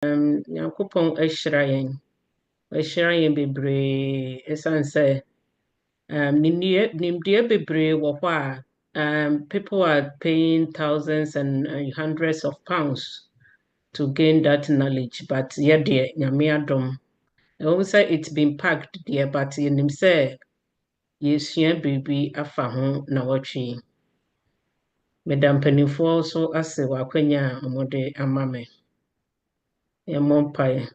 Nyankopɔn ahyira yɛn bebree ɛsiane sɛ nimdeɛ bebree wɔ hɔ a people are paying thousands and hundreds of pounds to gain that knowledge, but yɛdeɛ Nyame adom ɛwɔ sɛ it's been packed deɛ, but yɛnim sɛ yɛsua biribi afa ho na wɔtwe meda mpanimfoɔ so ase wɔ akwanya a wɔde ama me. Yɛmmɔ mpaeɛ.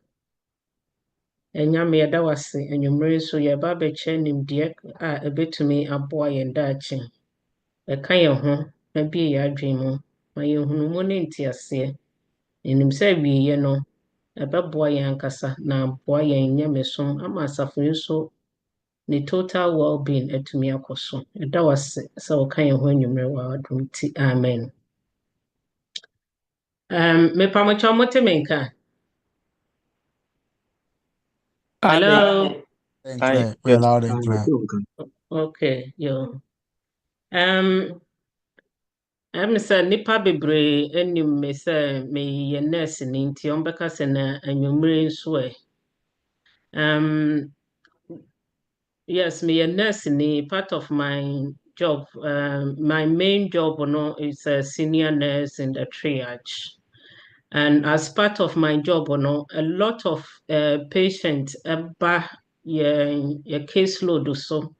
Nyame yɛda wase anwummere nso yɛba abɛkyerɛ nimdeɛ a ɛbɛtumi aboa yɛn daakye. Ɛka yɛn ho na bie yɛn adwene mu ma yɛhunu mu ne nteaseɛ. Yɛnim sɛ awieeɛ no ɛbɛboa yɛn ankasa na aboa yɛn nyamesom ama asafo yi nso ne total well-being atumi akɔ so. Yɛda wase sɛ wɔka yɛn ho anwummere wɔ adom nti. Amen. Mepamokyɛw mote me nka. Hello. Hi. We're loud and clear. Okay, yo. I'm saying nipa bebree anim me sɛ meyɛ nurse ni nti ɔmbɛka sɛ na anwummere nso yes, meyɛ nurse ni. Part of my job, my main job no is a senior nurse in the triage. And as part of my job, no, a lot of patients eba your caseload so.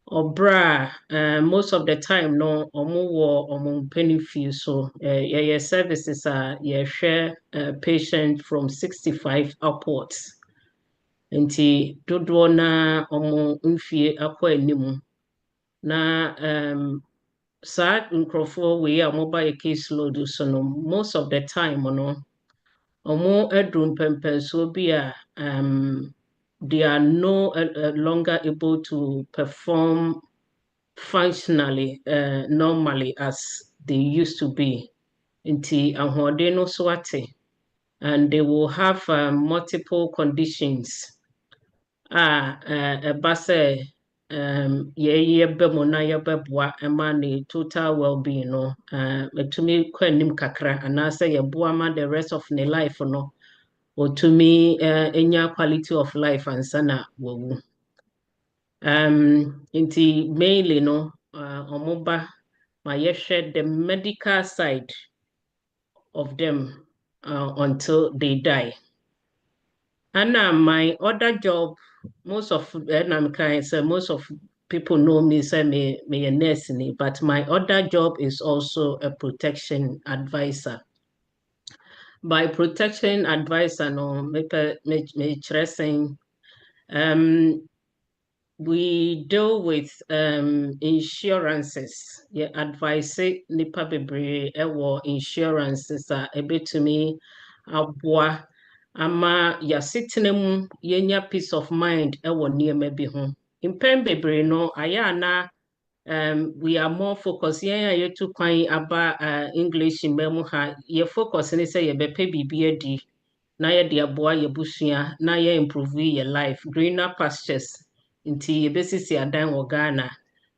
Obra, most of the time, no, omo benefit. So, your services are you share patient from 65 upwards. Nti dodo na omo mfie akwa anim na saa nkrofo we a mobile caseload so no most of the time no omo edrum pempenso bi a they are no longer able to perform functionally normally as they used to be. Nti ahoɔden no so ate, and they will have multiple conditions ɛba sɛ yɛbɛ mu na yɛbɛboa ɛma ne total well-being no ɛtumi kɔ anim kakra anaasɛ yɛboa ma the rest of ne life no wɔtumi enya quality of life ansa na wawu. Nti mainly no omoba ma yɛhwɛ the medical side of them until they die. And my other job, most of people know me say me a nurse, but my other job is also a protection advisor. By protection advisor, no, me stressing, we deal with insurances. Yeah, advice nipa bebree ewo insurances a ebetumi aboa ama yasetena mu yenya peace of mind ewo nneema bi ho. Impem bebree no ayana we are more focused yetu kwan aba English mbemu ha ye focus ni say ye bepe bibi adi na ye de aboa ye busua na ye improve your life, greener pastures. Nti yebesisi adan wɔ Ghana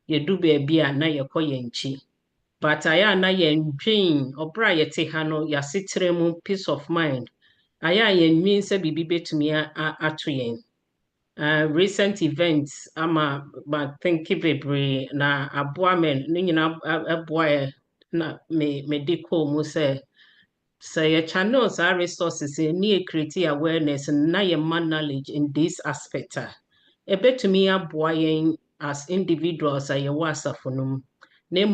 yedu baabi a na yɛkɔ yɛnkyi, but ayɛ na yɛndwen ɔbra yɛte ha no yɛasetere mu peace of mind ayɛ yɛnwen sɛ biribi betumi ato yɛn. Recent events ama think bebree na aboa me ne nyina aboa na me de kɔ mu sɛ yɛ channel saa resources ni create awareness na yɛ man knowledge in this aspect ebetumi aboa yɛn as individuals a yɛwɔ asafo no mu na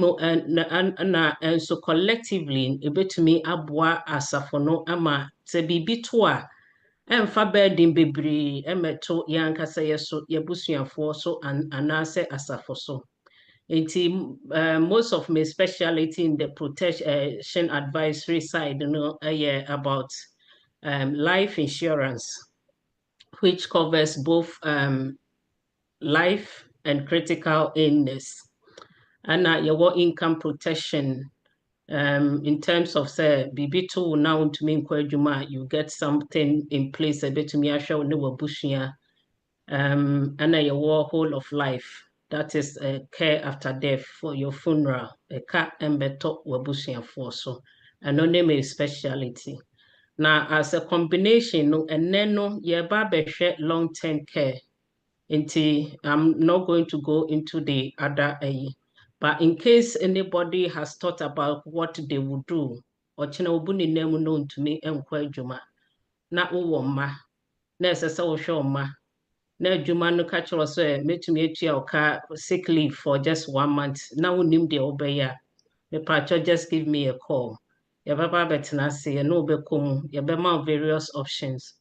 nso collectively ebetumi aboa asafo no ama sɛ biribi to a ɛmfa burden bebree ɛmɛto yɛankasa yɛso yɛbusuafoɔ so anaasɛ asafo so. Nti most of my specialty in the protection advisory side no about life insurance, which covers both life and critical illness, and your income protection in terms of say bibitu now to mean you get something in place a bit to me show no bushia and your whole of life, that is care after death for your funeral, a car and beto wabushia for so and no name a speciality. Now, as a combination, no, and then no, yeba behwe long-term care. Until I'm not going to go into the other but in case anybody has thought about what they would do, or china obuni nemu known to me and juma, na uwo ma, na esesa wo ma, na juma no catch us metumi etua oka sick leave for just 1 month. Na unim de obeya. Me pacho just give me a call. Yababa betena say no be kum, yabema various options.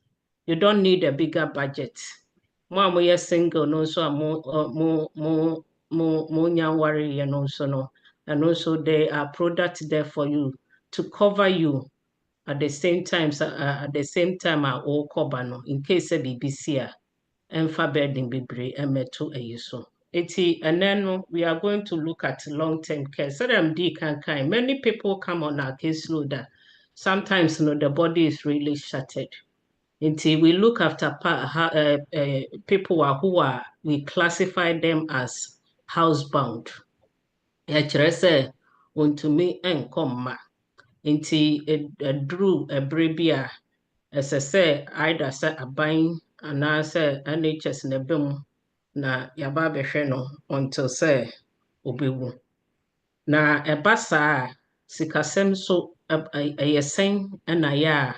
You don't need a bigger budget. Mo a single no so mo nya worry you know so no, and also there are products there for you to cover you at the same time all cover no in case of BBC emfa burden bebre emeto so and then we are going to look at long-term care. So kind. Many people come on our caseload that sometimes the body is really shattered. Until we look after people we classify them as housebound. Yɛkyerɛ sɛ wɔntumi nkɔ mma. Nti ɛduru ɛberɛ bi a ɛsɛ sɛ either sɛ aban anaasɛ NHS na ɛba mu na yɛaba abɛhwɛ no until sɛ obewu. Na ɛba saa a sikasɛm so ɛyɛ sɛn ɛna yɛ a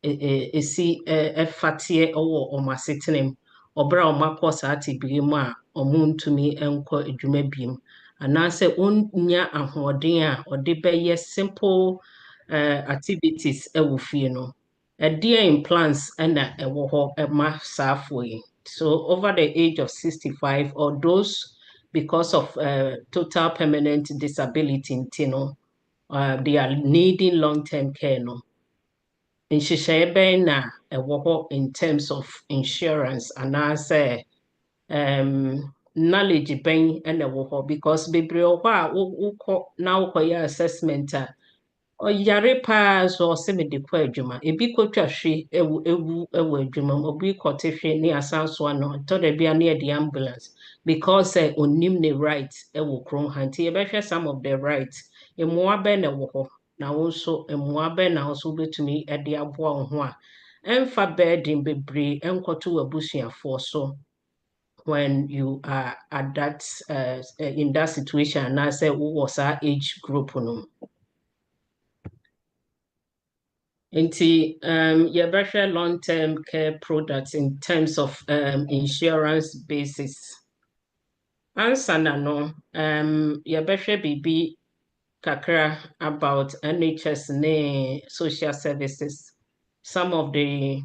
esi ɛfateɛ ɔwɔ ɔmo asetenam ɔbra ɔmo akɔ saa tibiri mu a ɔmo ntumi nkɔ adwuma biem anaasɛ ɔnnya ahoɔden a ɔde bɛyɛ simple activities ɛwɔ fie no ɛdeɛ implants ɛna ɛwɔ hɔ ɛma saafoɔ yi. So over the age of 65 or those because of total permanent disability they are needing long-term care no. Nhyehyɛeɛ bɛn na ɛwɔ hɔ in terms of insurance anaasɛ knowledge bɛn ɛna ɛwɔ hɔ because bebree wɔ hɔ a wokɔ na wokɔyɛ assessment a ɔyare paa so ɔsɛ mede kɔ adwuma ebi kɔtwa hwe ɛwɔ adwuma mu obi kɔte hwe ne asan so ano ɔtɔ da bia ne yɛde ambulance because onim ne right ɛwɔ kurom ha nti yɛbɛhwɛ some of the rights mmoa bɛn na ɛwɔ hɔ. Na also mmoa bɛn na also betumi de aboa wo ho a ɛmfa burden bebree ɛnkɔto w'abusuafoɔ so when you are at that in that situation anaasɛ wowɔ saa age group no. Nti yɛbɛhwɛ long-term care products in terms of insurance basis. Ansa na no yɛbɛhwɛ biribi kakra about NHS ne social services. Some of the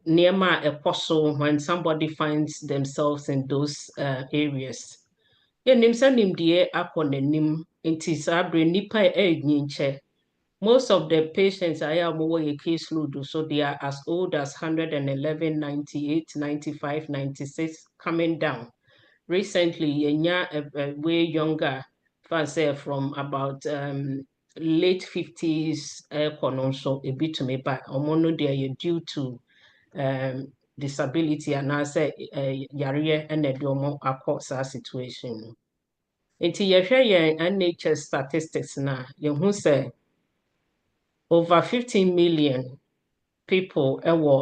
nneɛma a ɛkɔ so when somebody finds themselves in those areas. Yɛnim sɛ nimdeɛ akɔ n'anim nti saa bere nipa ɛnyinkyɛ. Most of the patients I am over a caseload, so they are as old as 111, 98, 95, 96, coming down. Recently, way younger, from about late 50s, so a bit to me back. Omono they are due to disability and I say yare and a domo across our situation. Until you share your NHS statistics now, you who say over 15 million people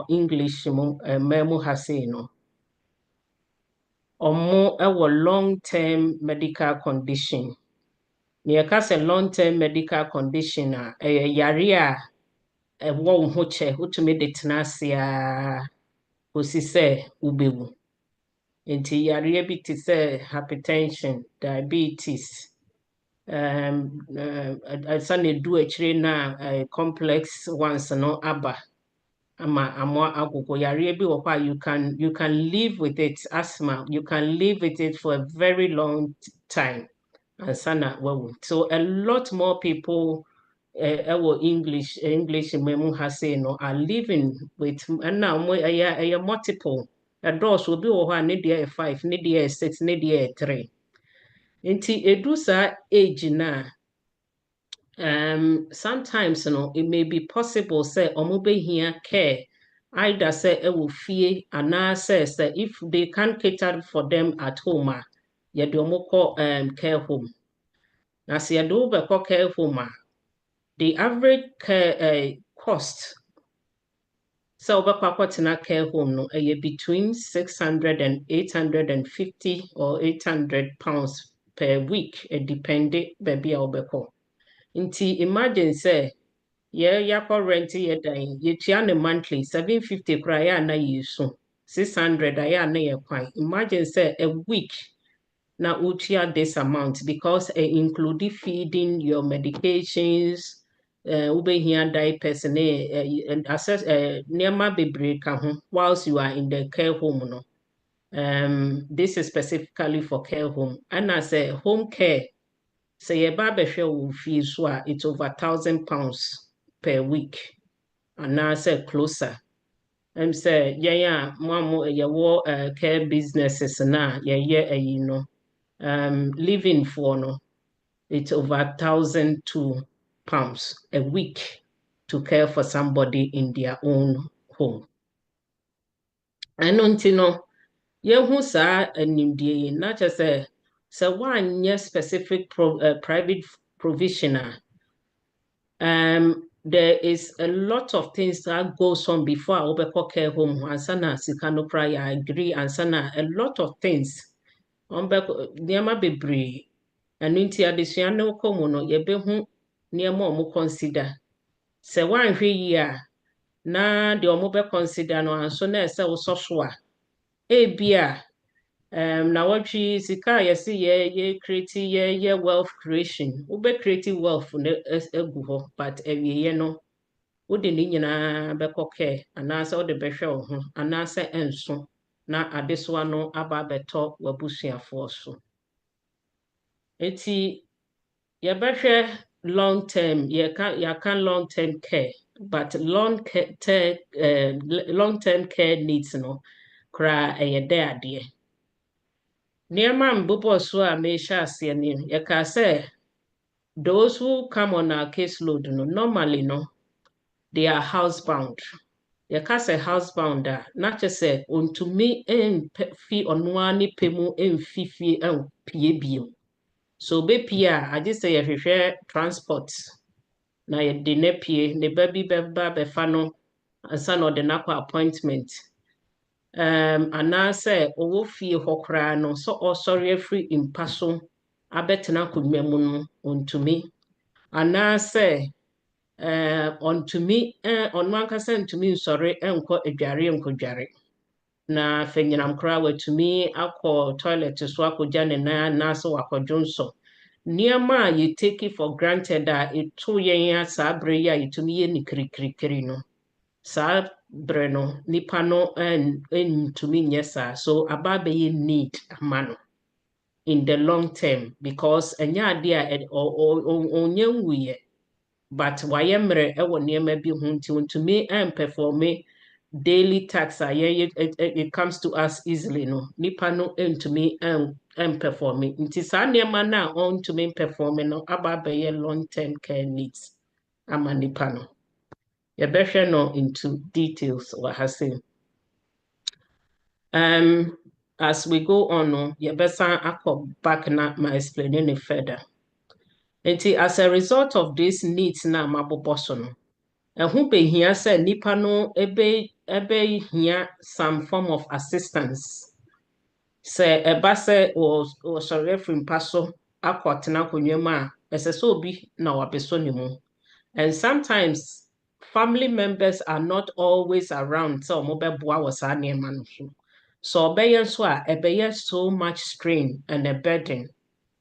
English memo has no. Or more long-term medical condition. Near a long-term medical condition a yarea a wo ho che wotumi de tenasia osi se ubewu. Enti yarea bi te say hypertension, diabetes, sane do na complex ones no aba. You can live with it, asthma, you can live with it for a very long time. And so a lot more people English memu has say no are living with and now multiple adults will be over near 5, near 6, near 3. Until edusa age na sometimes it may be possible say here care either say ewo fie say if they can't cater for them at home yɛde ɔmo kɔ care home na sɛ yɛde wo bɛkɔ care home the average care cost so na care home no between 600 and 850 or 800 pounds per week depending baby obeko. Nti imagine say yakɔ rent yɛ dan yɛtua ne monthly 750 kora yɛ ana yɛ so 600 ayɛ ana yɛ kwan. Imagine say a week na utia this amount because include feeding your medications ubehia diapers and access nema bebree ka ho whilst you are in the care home no. This is specifically for care home. And as a home care, say your barber will fee so it's over £1,000 per week. And now say closer. Say yeah, mom your care businesses na you know. Living for no, it's over £1,002 a week to care for somebody in their own home. And until no, who say and not just a so one year specific private provisioner. There is a lot of things that goes on before I open care home. And sana sikano prior, I agree. And sana a lot of things. Niama bebree. Ɛno nti adesua no kɔ mu no yɛbɛhu nneɛma a ɔmo consider sɛ woanhwɛ yi a na deɛ ɔmo bɛ consider no anso na ɛsɛ wosɔ so a ebia na wɔtwe sika a yɛse yɛ create yɛ wealth creation wobɛ create wealth no agu hɔ but awieɛ no wode ne nyinaa bɛkɔ care anaasɛ wode bɛhwɛ wo ho anaasɛ ɛnso na adesoa no aba abɛtɔ w'abusuafoɔ so. Eti yɛbɛhwɛ long term, yɛka long term care, but long term care needs no kora ɛyɛ dɛ adeɛ. Nneɛma mbobɔ so a mehyɛ aseɛ ne yɛka sɛ those who come on our caseload no normally no they are housebound. Yɛka sɛ housebound a na kyerɛ sɛ ontumi mfi ɔno ara ne pɛ mu mfi fie mpie bio. So bepie a agye sɛ yɛhwehwɛ transport na yɛde ne pie ne ba bi bɛba bɛfa no ansa na ɔde n'akɔ appointment. Anaasɛ ɔwɔ fie hɔ koraa no so ɔsɔre afiri mpa so abɛtena akonnwa mu no ɔntumi. Anaasɛ ɔntumi ɔno ankasa ntumi nsɔre nkɔ adware nkɔdware. Na fanyinam koraa watumi akɔ toilet so akɔgya ne nan anaasɛ wakɔdwo nsɔ. Nneɛma a you take it for granted a ɛto yɛn a saa berɛ yi a yɛtumi yɛ ne kirikirikiri no. Saa berɛ no, nipa no ntumi nyɛ saa. So aba bɛyɛ need ama no in the long term because ɛnyɛ adeɛ a ɔnyɛ nwuyɛ but wayɛ mmerɛ ɛwɔ nneɛma bi ho nti ntumi perform daily tasks a it comes to us easily no. Nipa no ntumi perform nti saa nneɛma na ɔntumi perform no aba bɛyɛ long term care needs ama nipa no. Yɛbɛhwɛ no into details wɔ ha sɛ as we go on no yɛbɛsan akɔ back na ma explain it further. Nti as a result of these needs na mabobɔ so no ɛho behia sɛ nipa no ɛbɛhia some form of assistance. Sɛ ɛba sɛ wɔsɔre afiri mpa so akɔtena akonnwa mu a ɛsɛ sɛ obi na wabɛsɔ ne mu. And sometimes family members are not always around sɛ ɔmo bɛboa wɔ saa nneɛma no so. So ɔbɛyɛ nso a ɛbɛyɛ so much strain and a burden.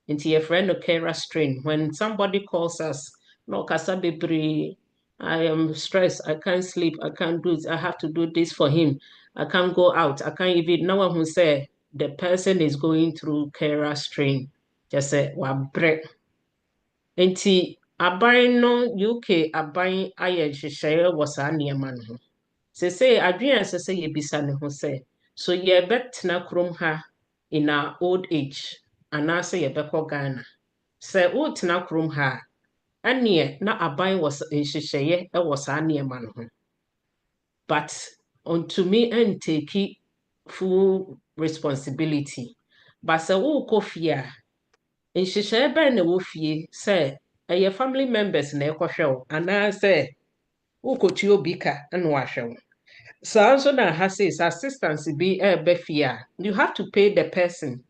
Nti yɛfrɛ no carer strain. When somebody calls us na ɔkasa bebree, I am stressed, I can't sleep, I can't do it, I have to do this for him, I can't go out, I can't even, no one who say the person is going through carer strain. Just say, wabre. Nti, aban no UK, aban ayɛ nhyehyɛeɛ wɔ saa nneɛma no ho. Sɛ adwene a ɛsɛ sɛ yɛbisa ne ho sɛ, so yɛbɛtena kurom ha in our old age, anaasɛ yɛbɛkɔ Ghana. Sɛ wotena kurom ha ɛneɛ na aban wɔ nhyehyɛeɛ wɔ saa nneɛma no ho. But ɔntumi ntake full responsibility. But sɛ wokɔ fie a nhyehyɛeɛ bɛn na wɔ fie sɛ ɛyɛ family members na ɛkɔhwɛ wo anaasɛ wokɔtua obi ka na wahwɛ wo. Saa nso na ha says assistance bi ɛɛba fie a you have to pay the person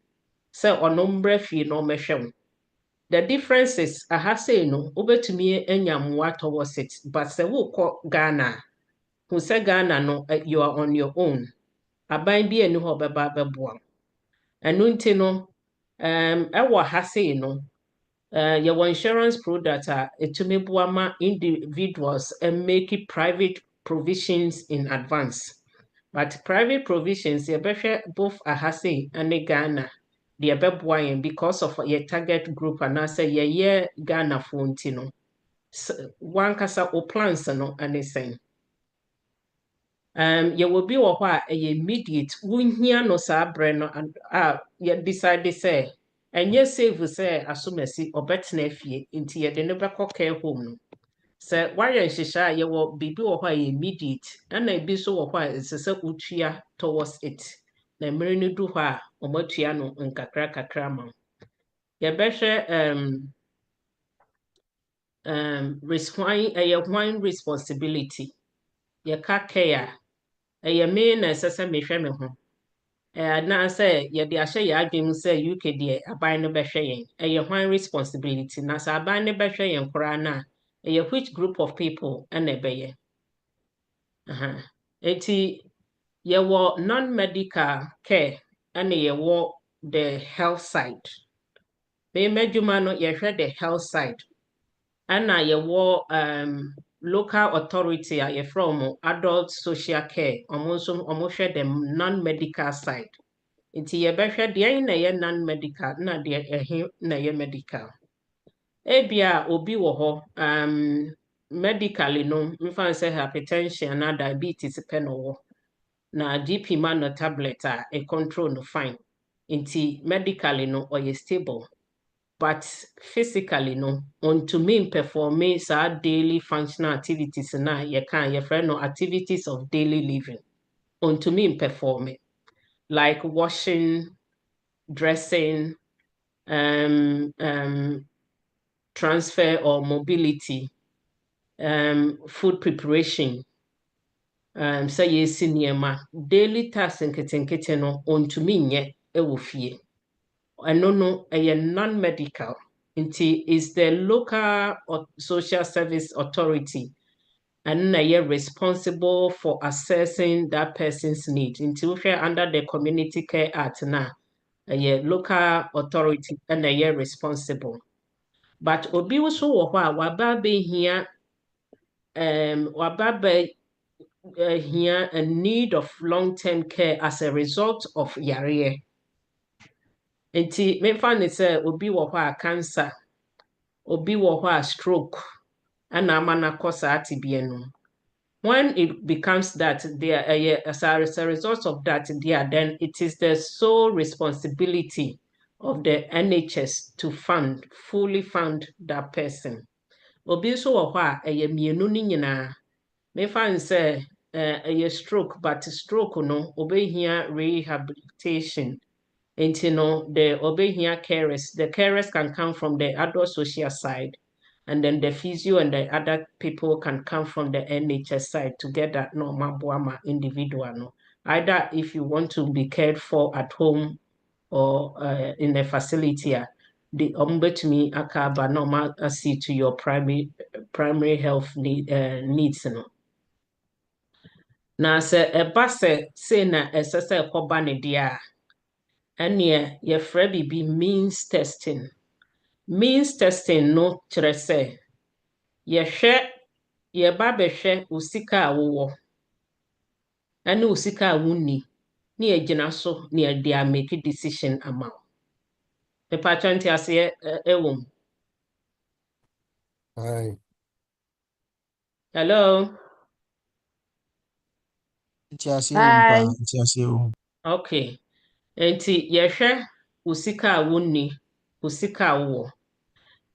sɛ ɔno mbrɛ fie na ɔmɛhwɛ wo. The difference is aha say no wobɛtumi anya mmoa towards it, but sɛ wokɔ Ghana hu sɛ Ghana no you are on your own. Aban bi ani hɔ ɔbɛba bɛboa. Ɛno nti no ɛwɔ ha say no yɛwɔ insurance product a ɛtumi boa ma individuals and make it private provisions in advance. But private provisions yɛbɛhwɛ both aha say and Ghana deɛ ɛbɛboa yɛn because of your target group anaasɛ yɛyɛ Ghana fo nti no wankasa o plans no ane sɛn. Yɛwɔ bi wɔ hɔ a ɛyɛ immediate wonhia no saa brɛ no a yɛ decide sɛ ɛnyɛ save sɛ asomasi ɔbɛtena fie nti yɛde no bɛkɔ care home no. Sɛ wayɛ nhyehyɛ a yɛwɔ biribi wɔ hɔ a yɛ immediate ɛna ebi nso wɔ hɔ a ɛsɛ sɛ wotua towards it. Na mmerɛ no du hɔ a ɔmatua no nkakra kakra ma wo. Yɛbɛhwɛ hwan responsibility. Yɛka care a ɛyɛ me na ɛsɛ sɛ mehwɛ me ho. Anaasɛ yɛde ahyɛ yɛ adwene mu sɛ UK deɛ aban no bɛhwɛ yɛn. Ɛyɛ hwan responsibility na sɛ aban no bɛhwɛ yɛn koraa no a ɛyɛ which group of people ɛna ɛbɛyɛ. Eti yɛwɔ non-medical care ɛna yɛwɔ the health side. M'adwuma no yɛhwɛ the health side. Ɛna yɛwɔ local authority a yɛfrɛ ɔmo adult social care. Ɔmo nso ɔmo hwɛ the non-medical side. Nti yɛbɛhwɛ deɛ na ɛyɛ non-medical na deɛ ɛhe na ɛyɛ medical. Ebia obi wɔ hɔ medically no mfa sɛ hypertension na diabetes pɛ no wɔ. Na GP ma no tablet a control no fine. Nti medically no ɔyɛ stable. But physically no ɔntumi perform saa daily functional activities na yɛfrɛ no activities of daily living. Ɔntumi perform it. Like washing, dressing, transfer or mobility, food preparation, say yes nneɛma, daily tasks nketenkete no ontumi nyɛ ɛwɔ fie. Ɛno no ɛyɛ non-medical. Nti is the local social service authority and na responsible for assessing that person's need. Nti wohwɛ under the Community Care Act na local authority and responsible. But obi nso wɔ hɔ a waba behia a need of long-term care as a result of yareɛ. Nti memfa ne sɛ obi wɔ hɔ a cancer, obi wɔ hɔ a stroke, ɛna ama nakɔ saa tibea no. When it becomes that as a result of that, then it is the sole responsibility of the NHS to fully fund that person. Obi nso wɔ hɔ a ɛyɛ mmienu ni nyinaa. Memfa ne sɛ ɛyɛ stroke, but stroke no obehia rehabilitation. Nti no the obehia carers. The carers can come from the adult social side. And then the physio and the other people can come from the NHS side to get that normal boama individual. No. Either if you want to be cared for at home or in a facility, the me akaba normal see to your primary health needs. No. Na se eba se na esese koba ne dia ene ye frɛ bi means testing. Means testing no kyerɛ sɛ yɛba bɛhwɛ osika a wowɔ ɛne osika a wonni na yɛgyina so na yɛde make decision ama wo. Mepatwa nti aseɛ ɛwɔ mu. Hello. Okay. Nti yɛhwɛ osika a wonni, osika a wowɔ.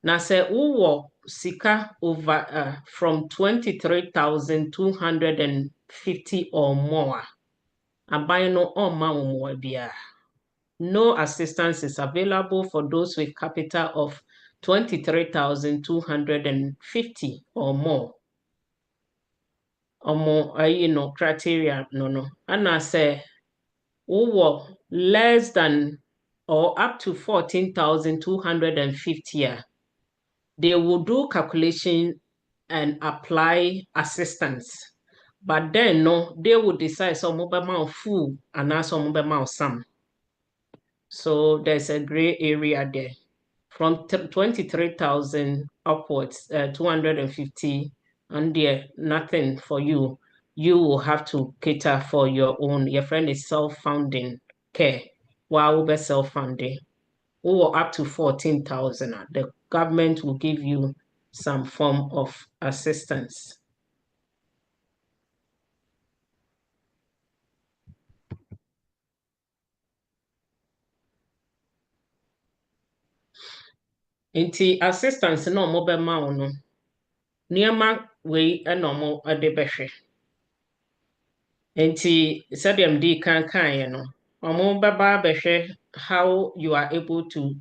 Na sɛ wowɔ sika over from 23,250 or more, aban no ɔmma wo mmoa biara. No assistance is available for those with capital of 23,250 or more. Criteria no. And I say, less than or up to 14,250. They will do calculation and apply assistance. But then they will decide some amount full and some amount some. So there's a gray area there. From 23,000 upwards, 250, and there nothing for you. You will have to cater for your own. Your friend is self-funding care, while we're self-funding. Or up to 14,000. The government will give you some form of assistance. Nti assistance no mo be ma no. Niema we no mo de behwe. Nti sedem di kan no. Omo baba behwe how you are able to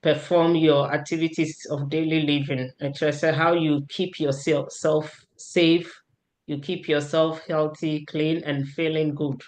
perform your activities of daily living. Actually, how you keep yourself safe, you keep yourself healthy, clean, and feeling good.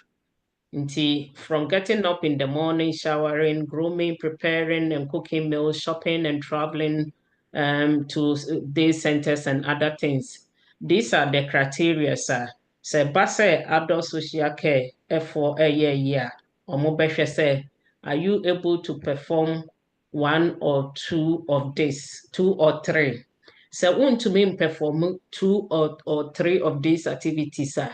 From getting up in the morning, showering, grooming, preparing and cooking meals, shopping and traveling to day centers and other things. These are the criteria, sir. Say, Basse adult social care, for a year, or say, are you able to perform one or two of this, 2 or 3? So, want to mean perform 2 or 3 of these activities, sir.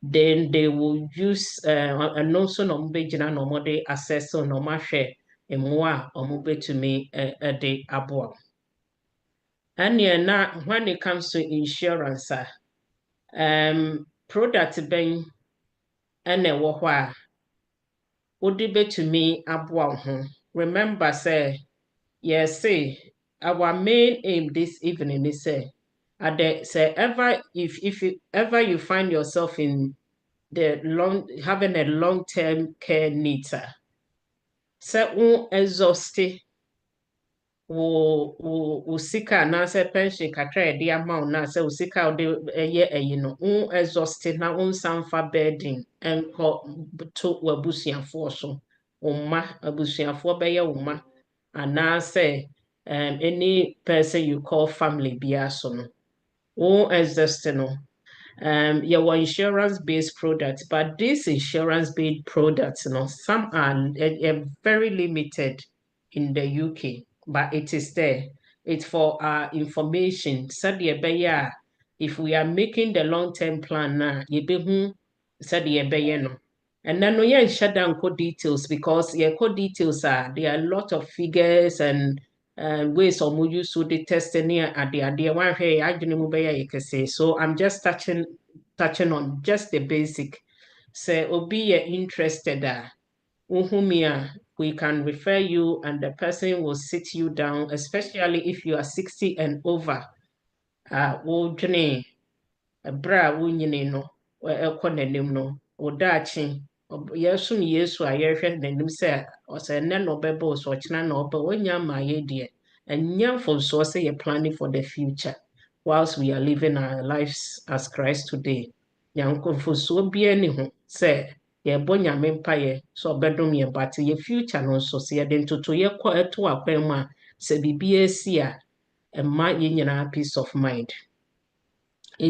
Then they will use and also no bejina no more de access so no mahwe emwa omube to me de aboa. And na when it comes to insurance product ben ene wo ho a wodi betumi aboa ho. Remember say yes say our main aim this evening is say if ever you find yourself in having a long-term care needs. So exhausted wo sika na se pension kakra de amount na se wo sika de eye no exhausted na sanfa burden enko to wabusuafo so umma abusuafo be ye umma ana se any person you call family bia so no exhausted no your insurance-based products, but these insurance-based products, some are very limited in the UK, but it is there. It's for our information. If we are making the long-term plan now, no. And then we shut down code details because your code details there are a lot of figures and ways of use to the test near at the idea one way I can say. So I'm just touching on just the basic. Say obi interested we can refer you and the person will sit you down, especially if you are 60 and over. Bra wunyine no ekọ nanim no odachi yesu yesu a yerhwe nanim se ose ne no bebo so china na oba wonya ma ye de enya for so say you're planning for the future whilst we are living our lives as Christ today yanko so bia ni ho se ye bonya mempa ye so obedom ye but ye future no so se ye den toto ye kọ eto akwan mu a se bibia si a emma ye nyina peace of mind. So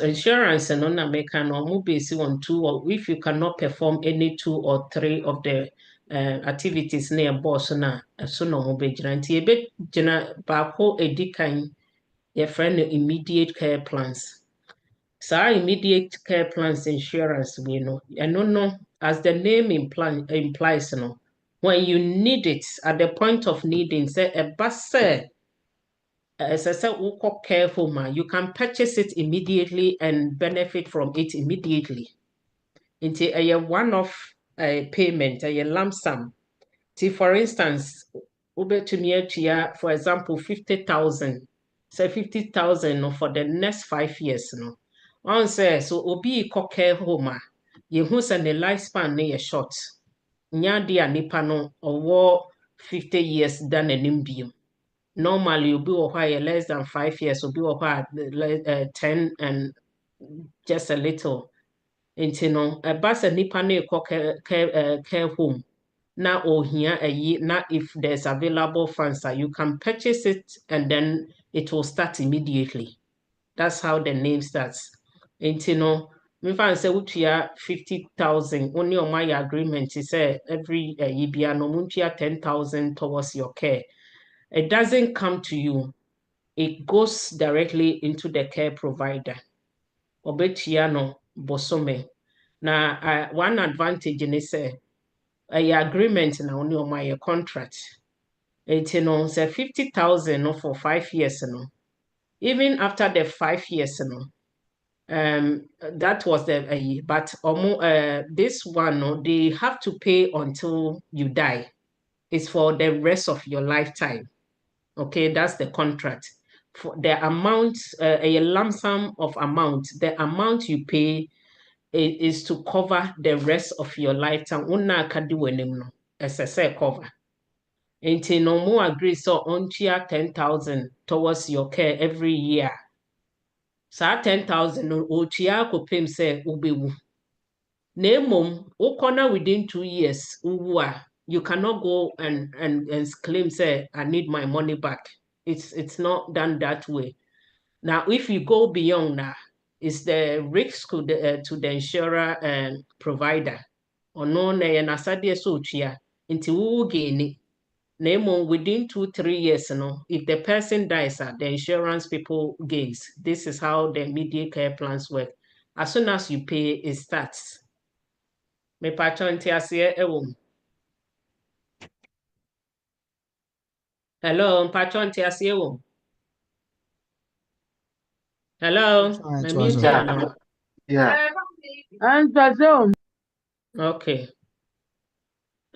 insurance and on America no based on 2 or if you cannot perform any 2 or 3 of the activities near boss na so no mo be jina nti ebe jina baako edikan your friend immediate care plans. So immediate care plans insurance we know and no as the name implies no when you need it at the point of needing say a bus as I said, care home, you can purchase it immediately and benefit from it immediately. Into a one-off payment, a lump sum. See, for instance, for example, 50,000. Say 50,000 for the next 5 years. No, one says so. Obi care home, you who send the lifespan near short. Nya dia nipa no or 50 years than an imbium. Normally, you'll be less than 5 years, you'll be 10 and just a little. Nti no, basa nipa na care home. Na ohia na if there's available funds, you can purchase it and then it will start immediately. That's how the name starts. Nti no, me fan say utia 50,000. Only on my agreement is every year no muntia 10,000 towards your care. It doesn't come to you. It goes directly into the care provider. Obetia no bosome. Na one advantage in is a agreement na only on my contract. It's no say 50,000 no for 5 years no. Even after the 5 years no. That was the but this one no, they have to pay until you die. It's for the rest of your lifetime. Okay, that's the contract. For the amount, a lump sum of amount, the amount you pay is to cover the rest of your lifetime. Una kadi wenim no, SSA cover. Until no more agree so on 10,000 towards your care every year. So 10,000 no ochia ko pem say ubewu. Nemom ukona within 2 years uwa. You cannot go and claim say I need my money back. It's not done that way. Now, if you go beyond that, it's the risk to the insurer and provider. Or no, na nasadi so chia until we will gain it. Name within 2-3 years, if the person dies, the insurance people gains. This is how the immediate care plans work. As soon as you pay, it starts. Me patron tiasie ewo. Hello, patron tiasie ewo. Hello, me mute now. Yeah. Okay.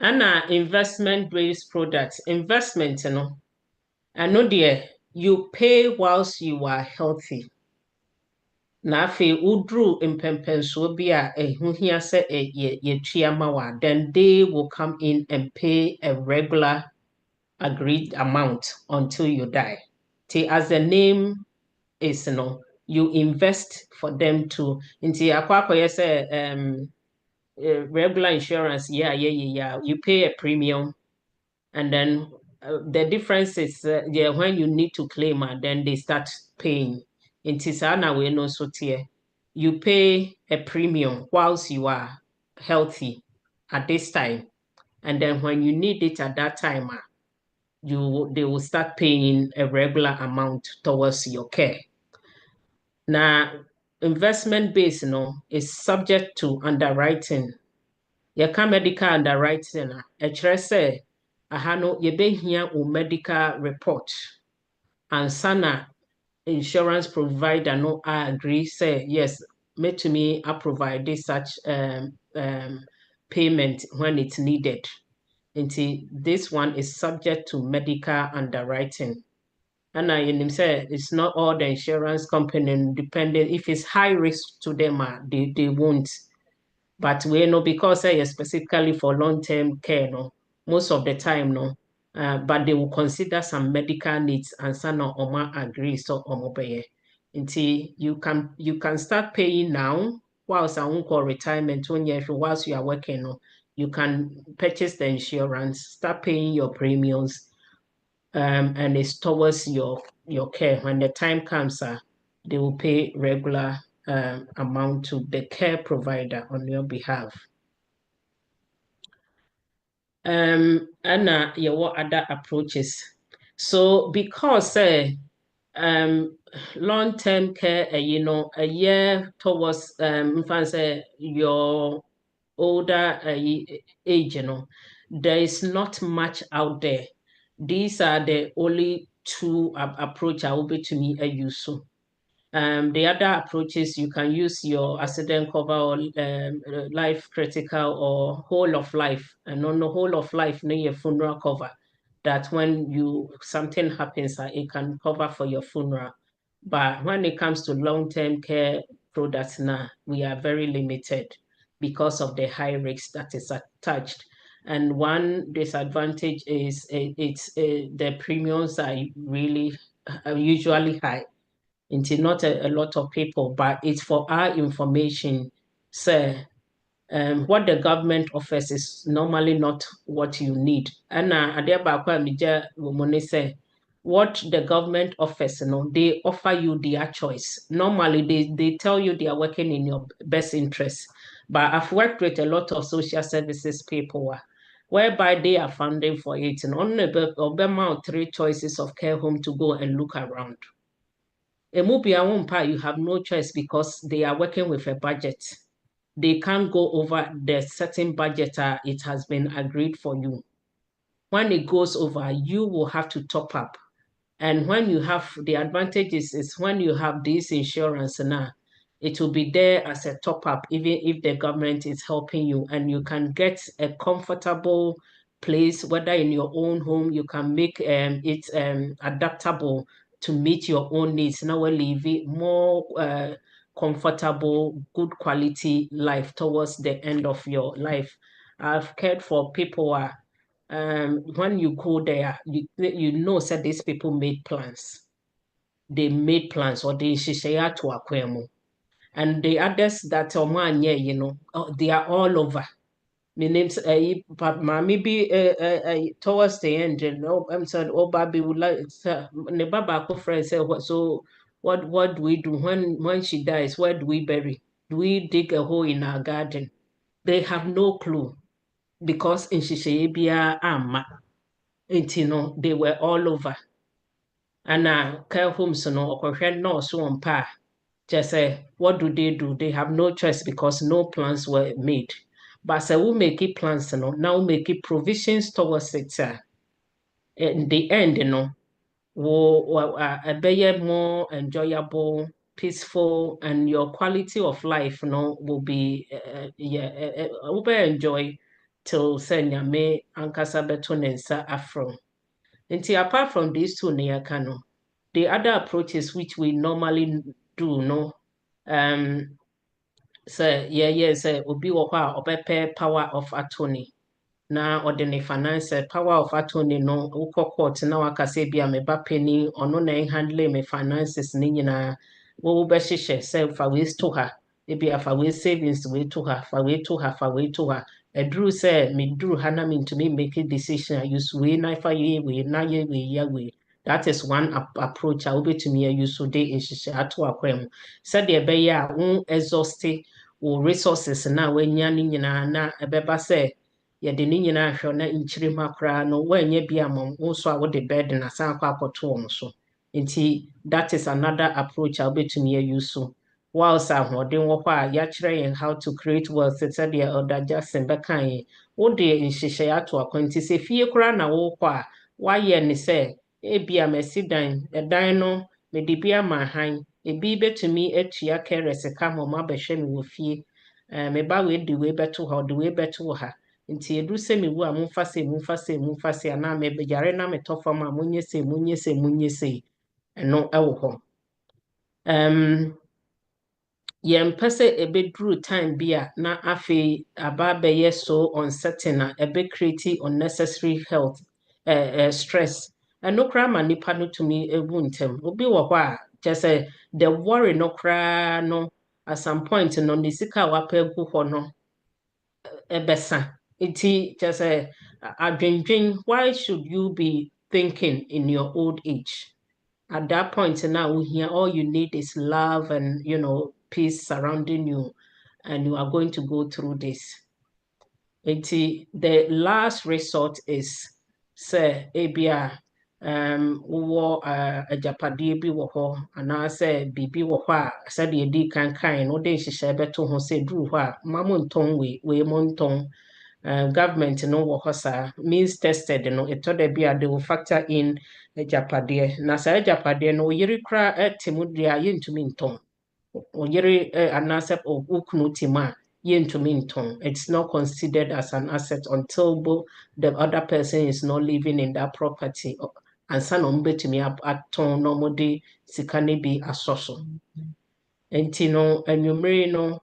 And investment-based products. Investment, I know dear, you pay whilst you are healthy. Na afi udru impempenso bi a ehu hia se ye chiama wa, then they will come in and pay a regular agreed amount until you die. As the name is, you invest for them to into akwa say regular insurance, yeah, you pay a premium, and then the difference is when you need to claim, then they start paying. In Tisana, we know so tier. You pay a premium whilst you are healthy at this time, and then when you need it at that time, they will start paying a regular amount towards your care. Now, investment base, is subject to underwriting. Yɛka medical underwriting ɛkyerɛ sɛ aha no yɛbɛhia wo medical report ansa na insurance provider no agree say yes, metumi provide such payment when it's needed. Nti this one is subject to medical underwriting. And I say it's not all the insurance company dependent. If it's high risk to them, they won't. But we know because specifically for long-term care, most of the time, but they will consider some medical needs and some oma agree so pay. Until you can start paying now whilst I won't call retirement whilst you are working, you can purchase the insurance, start paying your premiums, and it's towards your care. When the time comes, they will pay regular amount to the care provider on your behalf. And your other approaches. So because long-term care, a year towards your older age, there is not much out there. These are the only two approach I will be to me a use. The other approaches, you can use your accident cover or life critical or whole of life. And on the whole of life, your funeral cover. That when something happens, it can cover for your funeral. But when it comes to long-term care products now, we are very limited because of the high risk that is attached. And one disadvantage is the premiums are really usually high. It's not a lot of people, but it's for our information. So what the government offers is normally not what you need. And say what the government offers, they offer you their choice. Normally, they tell you they are working in your best interest. But I've worked with a lot of social services people whereby they are funding for it. And on the 3 choices of care home to go and look around. You have no choice because they are working with a budget. They can't go over the certain budget it has been agreed for you. When it goes over, you will have to top up. And when you have the advantages is when you have this insurance now, it will be there as a top up, even if the government is helping you, and you can get a comfortable place, whether in your own home, you can make it adaptable to meet your own needs. Now we'll live it more comfortable, good quality life towards the end of your life. I've cared for people when you go there, you know, said these people made plans. They made plans or they share to akwemo. And the others that are man, they are all over. My name's maybe towards the end, I'm saying, oh, Baby would like ne baba friend say what so what do we do when she dies? Where do we bury? Do we dig a hole in our garden? They have no clue because in Shishabia Amma. They were all over. And care homes nurse one pa. Just say, what do? They have no choice because no plans were made. But say we make it plans, now make it provisions towards it. In the end, will be more enjoyable, peaceful, and your quality of life, will be will be enjoy till say nyame ankasa beto ne nsa afro. Apart from these two the other approaches which we normally do, say obi wɔ hɔ a ɔbɛpɛ power of attorney. Na ɔde ne finance power of attorney no wokɔ court na waka sɛ bi a meba penny ɔno na handle me finances ne nyinaa wo bɛhyehyɛ sɛ fa wei to ha ebi afa wei savings wei to ha fa wei to ha fa wei to ha ɛduru sɛ meduru ha na mentumi make a decision a use wei na fa yɛ wei na yɛ wei yɛ wei. That is one approach a wobɛtumi use so de nhyehyɛ ato akwan mu sɛdeɛ ɛbɛyɛ a wo exhausted wo resources na wanya ne nyinaa na ɛbɛba sɛ yɛde ne nyinaa hwɛ na nkyirima koraa no wɔanyɛ bi ama wo so a wode bed na san akɔ akɔto wɔn so. Nti that is another approach a wobɛtumi use so. Whilst ahoɔden wɔ hɔ a yɛakyerɛ yɛn how to create wealth sɛdeɛ Elder Jackson bɛka yɛn wode nhyehyɛ ato akwan nti sɛ fie koraa na wokɔ a wayɛ ne sɛ ebi a masi dan ɛdan no mede bi ama han ebi bɛtumi atua kɛrɛ sika ma ɔmo abɛhwɛ me wɔ fie meba wei de wei bɛto ha ɔde wei bɛto wɔ ha. Nti edu sɛ mewu a momfa sɛ anaa mebɛyare na metɔ fam a monyɛ sɛ ɛno ɛwɔ hɔ. Yɛmpɛ sɛ ɛbɛduru time bi a na afei aba bɛyɛ so uncertain a ɛbɛcreate unnecessary health stress. Ɛno koraa ma nipa no tumi ewu ntɛm. Obi wɔ hɔ a kyerɛ sɛ the worry no koraa no at some point no ne sika a wapɛ gu hɔ no ɛbɛsa. Iti just say, why should you be thinking in your old age? At that point now, all you need is love and peace surrounding you, and you are going to go through this. The last resort is say ebia wo ajapadeɛ bi wɔ hɔ anaasɛ biribi wɔ hɔ a sɛdeɛ di kan no de nhyehyɛ bɛto ho sɛ duru hɔ a ma mo ntɔn wei mo ntɔn. Government no wɔ hɔ saa means tested no ɛtɔ da bi a they will factor in ajapadeɛ na saa ajapadeɛ no oyere kora te mu deɛ a yɛntumi ntɔn oyere anaasɛ okunu te mu a yɛntumi ntɔn. It's not considered as an asset until the other person is not living in that property ansa na ɔmo betumi atɔn na ɔmo de sika no bi asɔ so. Nti no anwummere no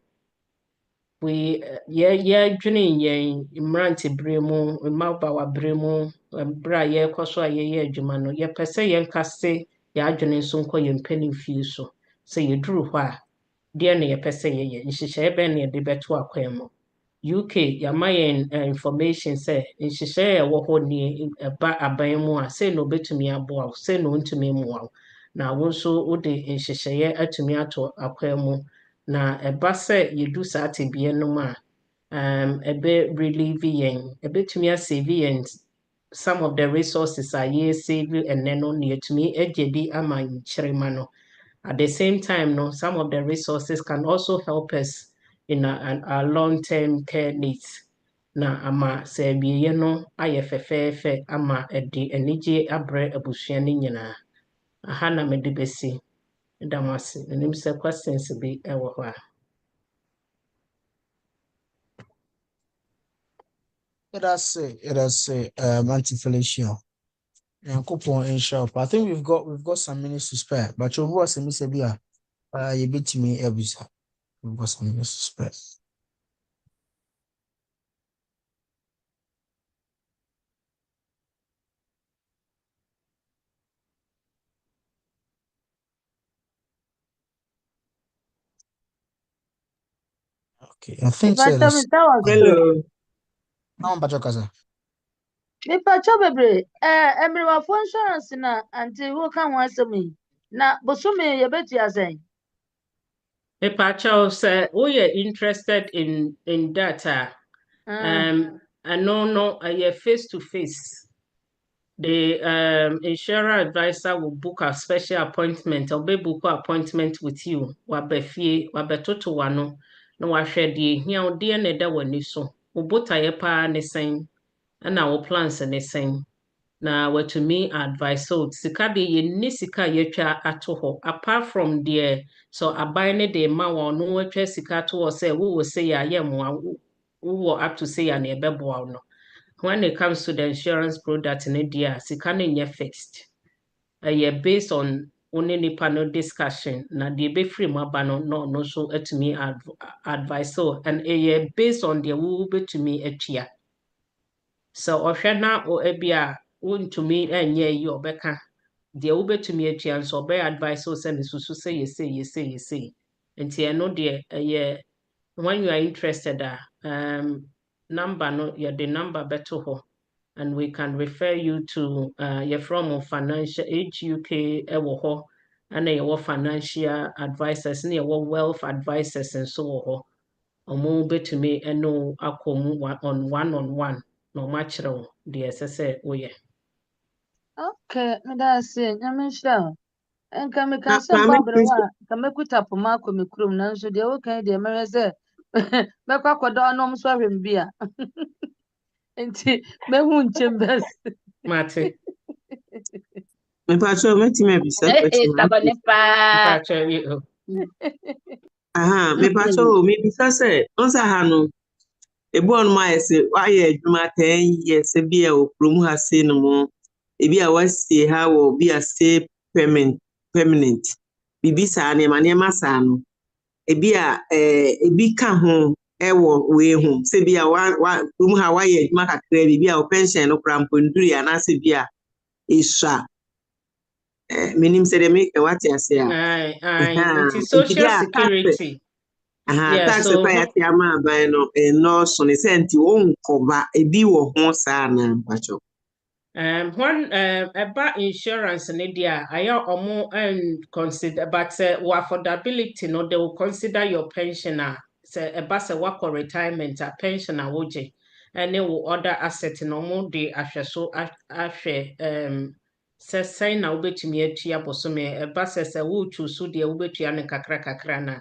we dwene yen imranti bremu maba wa bremu bra ye koso a ye adwuma no ye pese yen kase ya adwene so nko ye mpani fie so se ye duru hɔ a de na ye pese ye nhyehyɛ be na ye de beto akwan mu UK yama yen information say nhyehyɛ ɛwɔ hɔ ni ba aban mu a say no betumi aboa say no ntumi mmoa na wo nso wo de nhyehyɛ atumi ato akwan mu na ɛba sɛ yɛdu saa tebea no mu a ɛbɛ relieve yɛn ɛbɛtumi asave yɛn some of the resources a yɛsave ɛnɛ no na yɛtumi agye bi ama nkyerɛma no at the same time no some of the resources can also help us in our long-term care needs na ama sɛ abieɛ no ayɛ fɛfɛɛfɛ ama ɛde anigye abrɛ abusua no nyinaa aha na mede bɛsi da mo ase menim sɛ questions bi ɛwɔ hɔ a That's Auntie Felicia. And coupon in shop. I think we've got some minutes to spare. But your boss and Miss Bia, you beat me every. We've got some minutes to spare. Okay, I think so. Hello. No, but your cousin. Me pacho bebre emriwa for insurance na anti who can once me na bosome ye beti asen Pacho say we are interested in data. I know face to face. The insurer advisor will book a special appointment or be book an appointment with you. Wabefie wabetoto wano na wahwɛ deɛ hia wo deɛ na ɛda w'ani so. Wo botaeɛ paa ne sɛn ɛna wo plans ne sɛn. Na watumi advice so sika de yenni sika yetwa ato hɔ apart from the so aban ne de ma wɔn no watwa sika to hɔ sɛ wo say ya yɛmmoa wo up to say ya na ɛbɛboa no when it comes to the insurance product ne deɛ sika no nyɛ fixed ɛyɛ based on only nipa no discussion na deɛ ɛbɛfiri mu aba no no so atumi advice so and ɛyɛ based on deɛ wo bɛtumi atua so ɔhwɛ na ebi a wontumi enye yi obeka de wobetumi atua nso obe advice o se ne susu se yese nti eno de when you are interested number no your the number beto ho and we can refer you to your from financial HUK ewo ho and your financial advisors and your wealth advisors and so ho omo betumi eno akomu on one no matchro de sese oye. okay me da se nyame hira enka me kan se Maame mpa bre Kristo, wa ka mekuta poma akɔ me kurom nanso de wo kan de mere se mekwa kodo onom so hwem bia enti mehu nchembers Mate. mepacho metime bisa question na. tabane pa Mpacho you. Aha, mepacho mebisa se onsa ha no ebu on ma ese waye adwuma 10 years bi a oprom ha se no mo ebi a wasi ha wo bi a stay permanent bibisa na ma sa no ebi a ebi ka ho ewo we hu se bi a wa oprom ha waye adwuma kakra bi a o pension no kra mponduri ana se bi a esha menim sɛ de make what you say It's social security. tax pa ya ti ama ban no no so ne senti won koba ebi wo ho saa na mpacho When about insurance in India, I are more consider, but affordability, no, they will consider your pensioner. Say a bus a work or retirement, a pensioner, woje, and they will order asset no more de after so after say na ubetumi atua bosome a bus as a wo choose so de ubetua ne kakra na.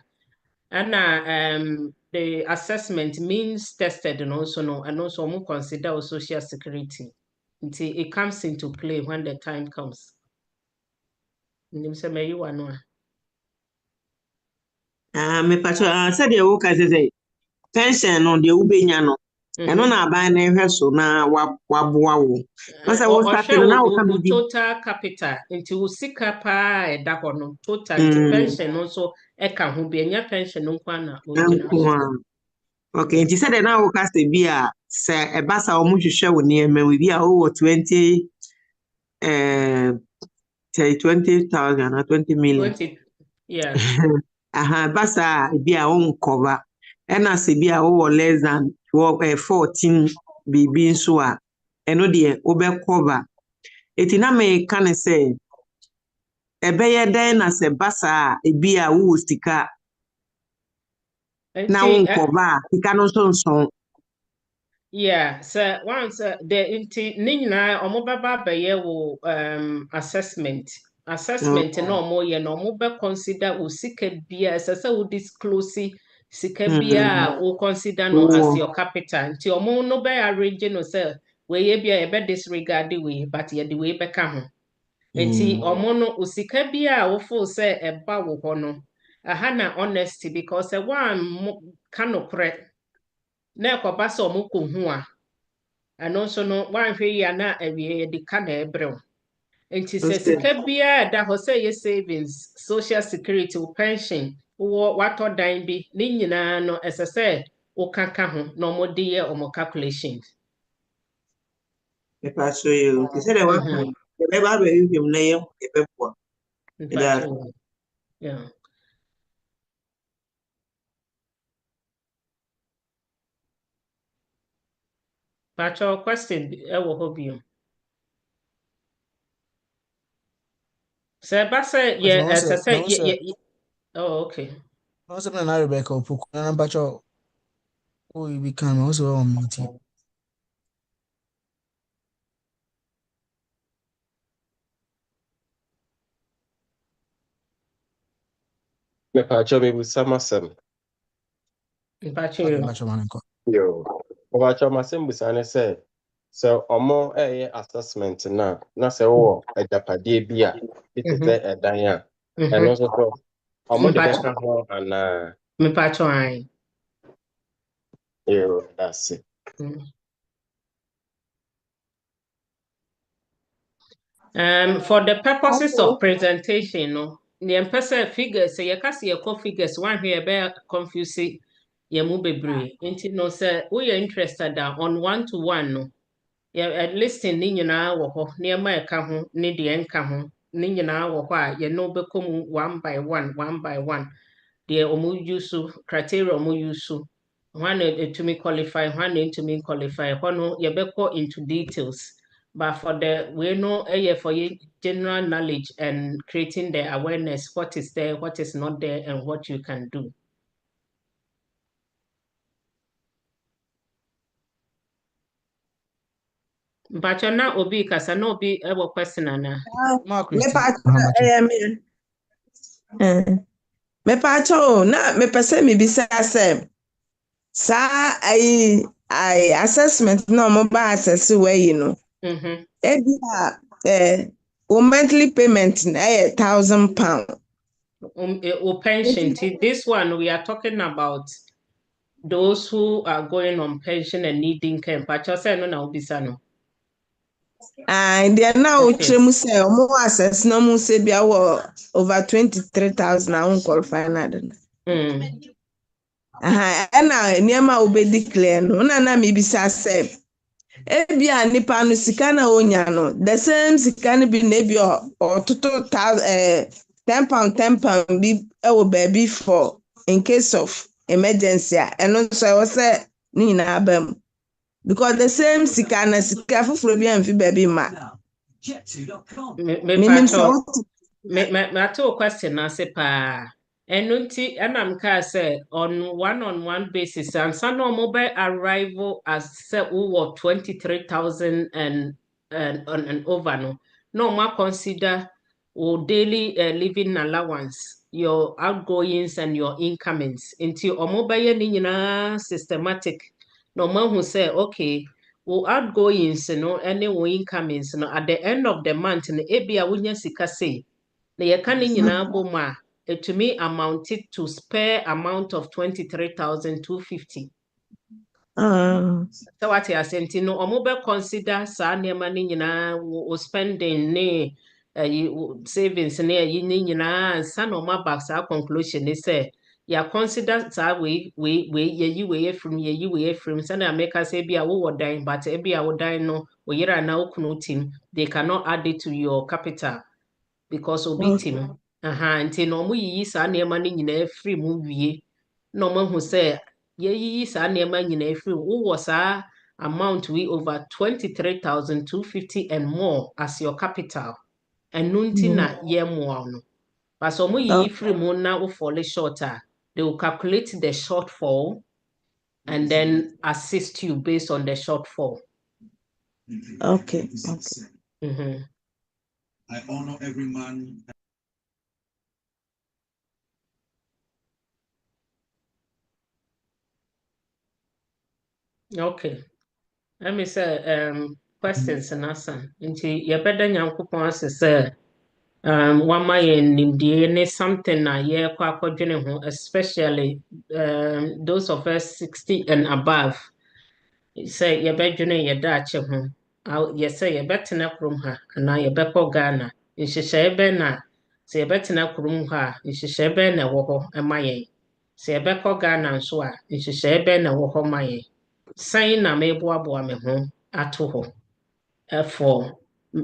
And the assessment means tested and also no, and also more consider social security. Until it comes into play when the time comes. me pacho said de wo ka say pension no de ubenya no eno na ban na ehwe so na waboa wo no say wo start na wo ka bi total capital into sika pa e da ho no total pension no so e ka ho bi enya pension no kwa na o gina so Okay, nti sɛ de na wo ka sɛ bi a sɛ ɛba sa ɔmo hwehwɛ wo nneɛma mu bi a wowɔ 20 20,000 or 20 million. 20, yeah. Aha, ɛba saa bi a wonkɔba. Ɛna sɛ bi a wowɔ less than 14 biribi nso a ɛno deɛ wobɛkɔba. Eti na meka ne sɛ ɛbɛyɛ dɛn na sɛ ba saa bi a wowɔ sika na wonkɔba a sika no nso nson. Yeah, so once the nina omobaba beye wo assessment no mo ye no mo be consider o sika bia sese wo disclose sika bia o consider no as your capital nti omo no be arrange no say we ye bia e be disregard we but ye the we be ka ho nti omo no o sika bia wo fo say e ba wo ho no aha na honesty because one kanokre na ekoba so mo ko hu a ano nso no wanhwe yi na awie de ka na ebrew nti sɛ sika bia da hɔ sɛ yɛ savings social security pension wo watɔ dan bi ne nyinaa no ɛsɛ sɛ wo kaka ho na ɔmo de yɛ ɔmo calculations If I show you, he said, "What kind? The Bible you him name, the people." Yeah. But your question, ɛwɔ hɔ bio. Sɛ ɛba sɛ yɛ ɛsɛ sɛ yɛ. Oh, okay. No, something na Rebecca Opoku. Na bacho. Oh, you become also on meeting. Me pacho me busa masem. Yo. Pacho masem busa ne say so omo assessment na say wo ejapade bi a it is edan a and also so omo de beka ho ana me pacho ai. Yo, that's it. For the purposes of presentation, no, the person figures, say, you can see a figures, one here, bear confuse ye mu bebre. Inti no, say, we are interested on 1-to-1, no. Yeah, at least in Nina or near my account, need the income, Nina or why, you know, become one by one. The omu yusu criteria omu yusu. One to me qualify, one to me qualify. One you go into details. But for the we know for general knowledge and creating the awareness, what is there, what is not there, and what you can do. But you're not obi because I know obi ever question ana. Me pacho na me pese me bisa say sa ai assessment no mo ba assess we no. Ebia monthly payment na £1,000. Pension. This one we are talking about those who are going on pension and needing care. But you say no na obisa no. And they are now tremu say mo assess no mo say bia over 23,000 I won't qualify na. Ena niema obedi clear no na me bisa say ebia nipa no sika na onya no the same sika no bi na ebi ototo £10 bi ewo baby for in case of emergency and so I was say ni na abam because the same sika na sika fufuro bi amfi baby ma me ato question na se pa enunti anam ka say on one basis and some mobile arrival as say over 23,000 and over no ma consider or daily living allowance, your outgoings and your incomings into or mobile ni nyina systematic no man who say okay wo outgoings no any wo incomings no at the end of the month no ebia wonya sika say na yɛka ne nyinaa bɔ mu a etumi amounted to spare amount of 23,250. So what you are saying, no, or mobile consider saa nneɛma ne nyinaa wo spending ne savings ne yi ne nyinaa nsa na ɔma back saa conclusion ne sɛ ya consider saa we yeyi from send America say be a wo dan but e be a wo dan no wo yira na okunu team they cannot add it to your capital because obi team nti no mo yiyi saa nneɛma no nyinaa free mu wie na mo hu say yeyi saa nneɛma nyinaa free wo wo saa amount we over 23,250 and more as your capital and nunti na ye mo no. But some you free moon now will fall shorter. They will calculate the shortfall and then assist you based on the shortfall. Okay. Mm-hmm. I honor every man. Okay. Let me say questions and answer. Into you better nyankopon say one my nimdie something na ye kwa ho, especially those of us 60 and above. Say you better ye dache ho. You say you better na krum ha na you better Ghana. Nhyehyɛ bɛn na sɛ yɛbɛtena kurom ha a nhyehyɛ bɛn na ɛwɔ hɔ ma yɛn. Sɛ yɛbɛkɔ Ghana nso a nhyehyɛ bɛn na ɛwɔ hɔ ma yɛn. Sign na meboaboa me ho ato hɔ for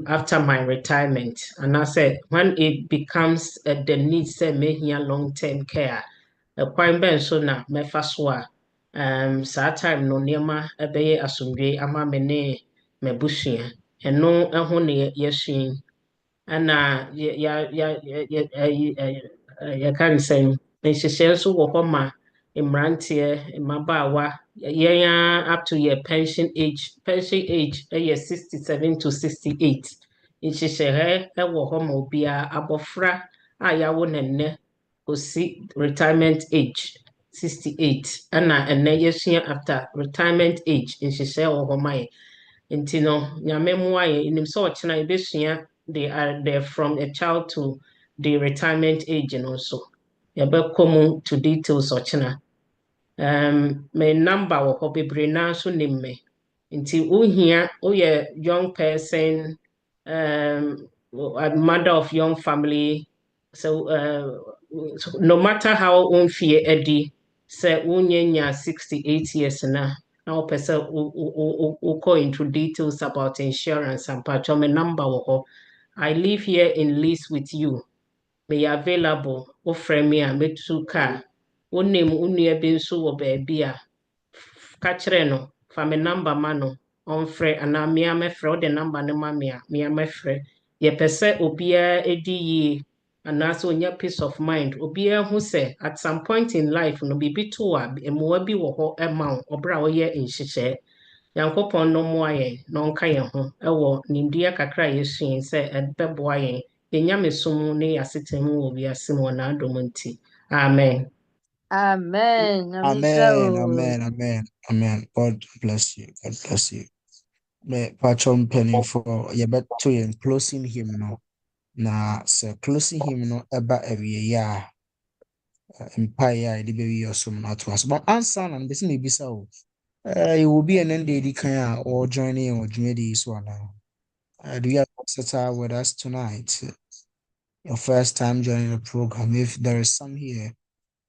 after my retirement. And I said when it becomes the need say mehia long-term care, kwan bɛn so na mɛfa so a saa time no nneɛma ɛbɛyɛ asomdwe ama me ne m'abusua. Ɛno ho ne yɛsua. Ɛna yɛka ne sɛn nhyehyɛ nso wɔ hɔ ma mmeranteɛ mmabaawa yɛn up to your pension age ɛyɛ 67 to 68 nhyehyɛ ɛwɔ hɔ ma obiara abɔfra a yɛawo ne nnɛ kɔsi retirement age 68 ɛna ɛnnɛ yɛsua after retirement age nhyehyɛ wɔ hɔ ma yɛ nti no nyame mmoa yɛ nim sɛ ɔkyena yɛbɛsua they from a child to the retirement age no so yɛbɛkɔ mu to details ɔkyena me number wɔ hɔ bebree naa nso nim me nti wohia woyɛ young person a mother of young family so no matter how womfie adi sɛ wonyanya 68 years na wopɛ sɛ wokɔ into details about insurance and patcho me number wɔ hɔ. I live here in Leeds with you. May available offer me a metu car. Wonim unua bi nso wɔ baabi a ka kyerɛ no fa me number ma no ɔmfrɛ anaa mmea mɛfrɛ wode number no ma me a mmea mɛfrɛ. Yɛpɛ sɛ obiara edi yie anaasɛ onya peace of mind. Obiara hu sɛ at some point in life no biribi to a mmoa bi wɔ hɔ ɛma wo ɔbra a wɔyɛ nhyehyɛe. Nyankopɔn no mmoa yɛn na ɔnka yɛn ho ɛwɔ nimdeɛ kakra a yɛsua sɛ ɛbɛboa yɛn yɛnya mesom ne yɛasetena mu wɔ wiase mu wɔ n'adom nti. Amen. Amen. Amen. God bless you. God bless you. Me patron penny for you bet to in closing him no. Na se closing him no eba every year. Empire the baby or some not was. But answer and this may be so. It will be an end day or joining or Jumedi is one now. Do you have settle with us tonight? Your first time joining the program. If there is some here,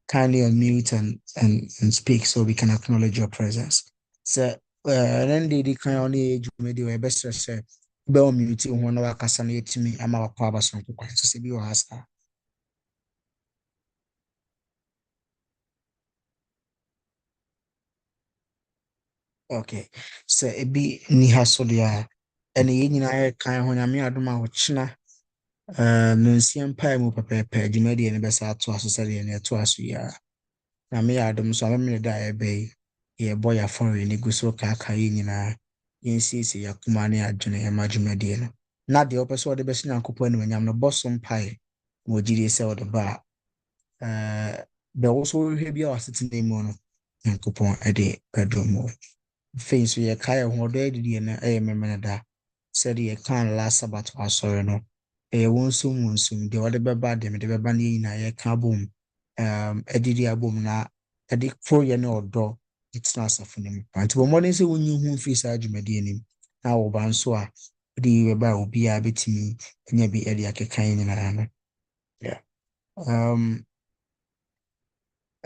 kindly unmute and speak so we can acknowledge your presence. So, then the kind only Jumedi or best say, Bell mute one of our Cassandra to me. I'm our power song to say you ask. Okay, so it be ni hasodia and the United kind when I'm here, I don't know china. Nunsian pie mu pepepe, Jumedi and Bessa to our society and to us. Yeah, na me Adam so I'm gonna die bay. Yeah, boy, a foreign neguso kaka in yɛnsiesie yakoma ne adwene ɛma dwumadie no na deɛ ɔpɛ sɛ ɔde bɛhyɛ Nyankopɔn anim anyam no bɔ so mpae na ɔgyidie sɛ ɔde ba a bɛwo so wohwɛ bi a wasetena mu no Nyankopɔn ɛde bɛdom mu afei nso yɛka yɛ ho ɔdɔ adidie no ɛyɛ memene da sɛdeɛ yɛka no last Sabbath wɔ asɔre no ɛyɛ wɔnsum deɛ ɔde bɛba deɛ mede bɛba no yɛ nyinaa yɛka bom adidi abom na ɛde foroyɛ ne ɔdɔ tena asafo no mu nti bɔ mmɔden sɛ wonyi ho mfiri saa dwumadie no mu na wɔba nso a wode yi bɛba a obiara bɛtumi anya bi ɛde akeka yɛ nyinaa no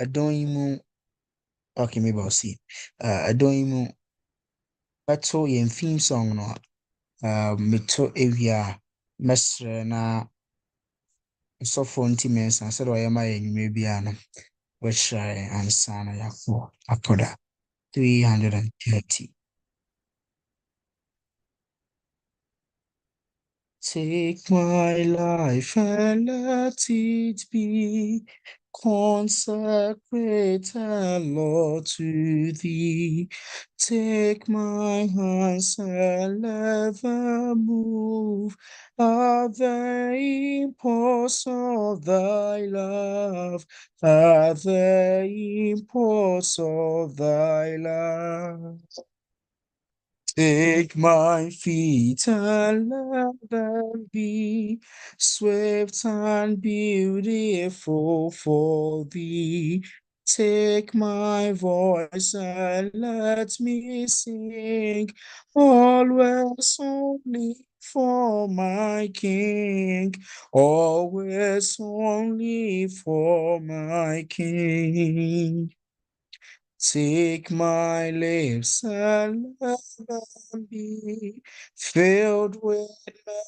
ɛdɔn yi mu okay maybe I'll see ɛdɔn yi mu bɛto yɛn theme song no meto ewia mesre na nsɔfo nti mensa sɛdeɛ ɔyɛ ma yɛn nnwuma biara no wɔahyira yɛn ansa na yɛakɔ akɔda 330. Take my life and let it be consecrated, Lord, to thee. Take my hands and let them move at the impulse of thy love, at the impulse of thy love. Take my feet and let them be swift and beautiful for thee. Take my voice and let me sing always only for my King, always only for my King. Take my lips and let them be filled with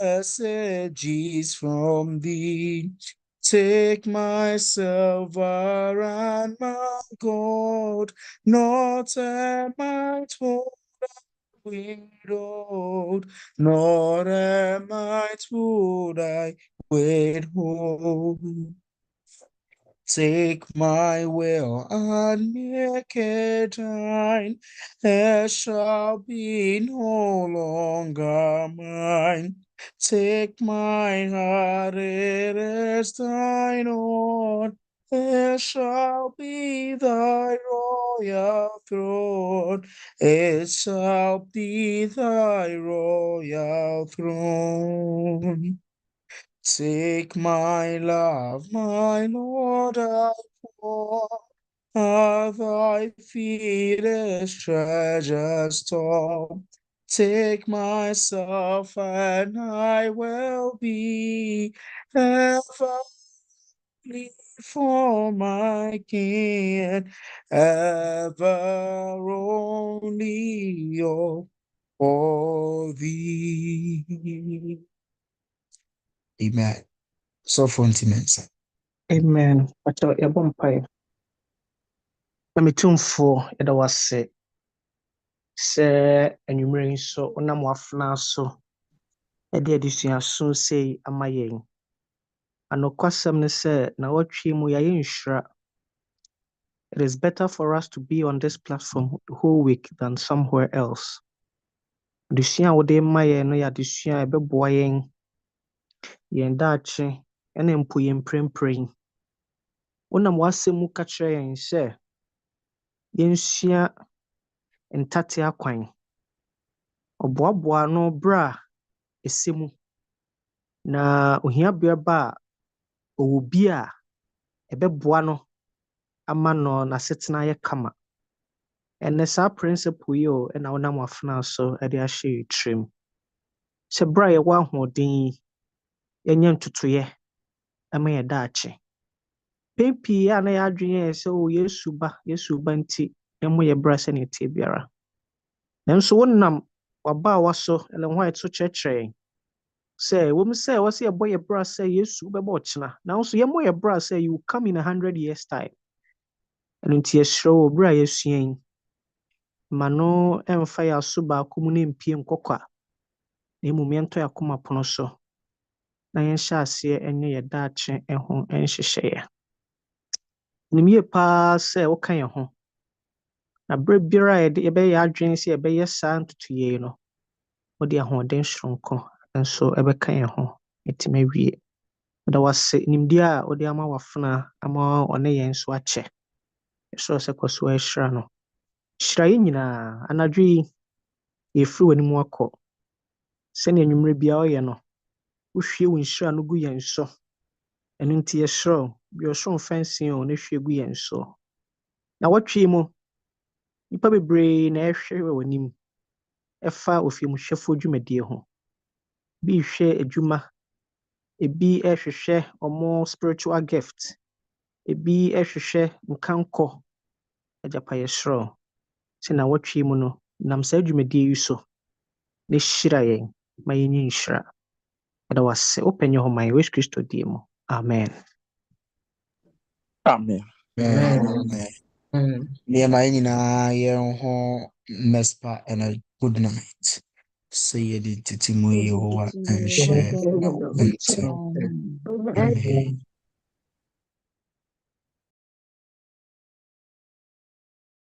messages from thee. Take my silver and my gold, not a mite withhold, nor a mite would I withhold. Take my will and make it thine, it shall be no longer mine. Take my heart, it is thine own, it shall be thy royal throne, it shall be thy royal throne. Take my love, my Lord, I pour at thy feet as treasure store. Take myself and I will be ever for my King, ever only for thee. Amen. So fontiments. Amen. Pacho yɛbɔ mpaeɛ. Na metumfoɔ yɛda wo ase sɛ anwummere yi nso wonam w'afenaa so de adesuaso sei ama yɛn. Anokwasɛm ne sɛ na wɔtwe mu yɛayɛ nhyira. It is better for us to be on this platform the whole week than somewhere else. Adesua a wode ma yɛn no yɛ adesua a ɛbɛboa yɛn daakye ne mpo yɛn mprempren. Wonam w'asɛm mu ka kyerɛ yɛn sɛ yɛnsua ntate akwan. Ɔboaboa ano berɛ a ɛsɛ mu. Na ohiabea ba a ɔwɔ bi a ɛbɛboa no ama no n'asetena yɛ kama. Ɛnɛ saa principle yi ɛna wonam w'afenaa so de ahyɛ yɛn tirim. Sɛ berɛ a yɛwɔ ahoɔden yi, yɛnyɛ ntotoeɛ ma yɛn daakye. Pɛn pii a na yɛadwene yɛ sɛ Yesu ba nti yɛmmɔ yɛn bra sɛnea ɛteɛ biara. Nanso wonam w'abaawa so Ellen White so kyerɛkyerɛ yɛn sɛ wɔm sɛ wɔsɛ yɛbɔ yɛn bra sɛ Yesu bɛbɔ ɔkyena. Nanso yɛmmɔ yɛn bra sɛ you will come in 100 years time. Ɛno nti yɛsrɛ wo berɛ a yɛasua yi, ma no ɛmfa yɛn aso baako mu na mpie nkɔkɔ a, na mmom yɛntɔ yɛn akoma pono so na yɛnhyɛ aseɛ nyɛ yɛn daakye ho nhyehyɛeɛ. Nim yie paa sɛ woka yɛn ho. Na berɛ biara a yɛbɛyɛ adwene sɛ yɛbɛyɛ saa ntotoeɛ yi no, wode ahoɔden soronko nso ɛbɛka yɛn ho ɛtumi awie. Wode wase nimdeɛ a wode ama w'afenaa ama ɔne yɛn nso akyɛ. Yɛsrɛ sɛ kɔ so ahyira no. Hyira yɛn nyinaa. Anadwo yi, yɛfiri w'anim akɔ. Sɛnea anwummere biara ɔyɛ no, wohwie wo nhyira no gu yɛn so. Ɛno nti yɛsrɛ wo, bi ɔsoro mfɛnsee na hwie gu yɛn so. Na wɔtwe mu, nnipa bebree na ɛhwɛ w'anim ɛfa ofimuhwɛfoɔ dwumadie ho. Bi hwɛ adwuma, ebi ɛhwehwɛ ɔmo spiritual gift, ebi hwehwɛ nkankɔ agyapayɛ soro sɛ na wɔtwe mu no nam saa dwumadie yi so na hyira yɛn ma yɛnyɛ nhyira ɛda wase wopɛnyɛ hɔ ma yɛn Yesu Kristo die mu amen. Amen. Nneɛma yɛn nyinaa yɛn ho mespa and a good night. Sɛ yɛde tete mu Yehowa nhyɛ na wɔnte. Amen.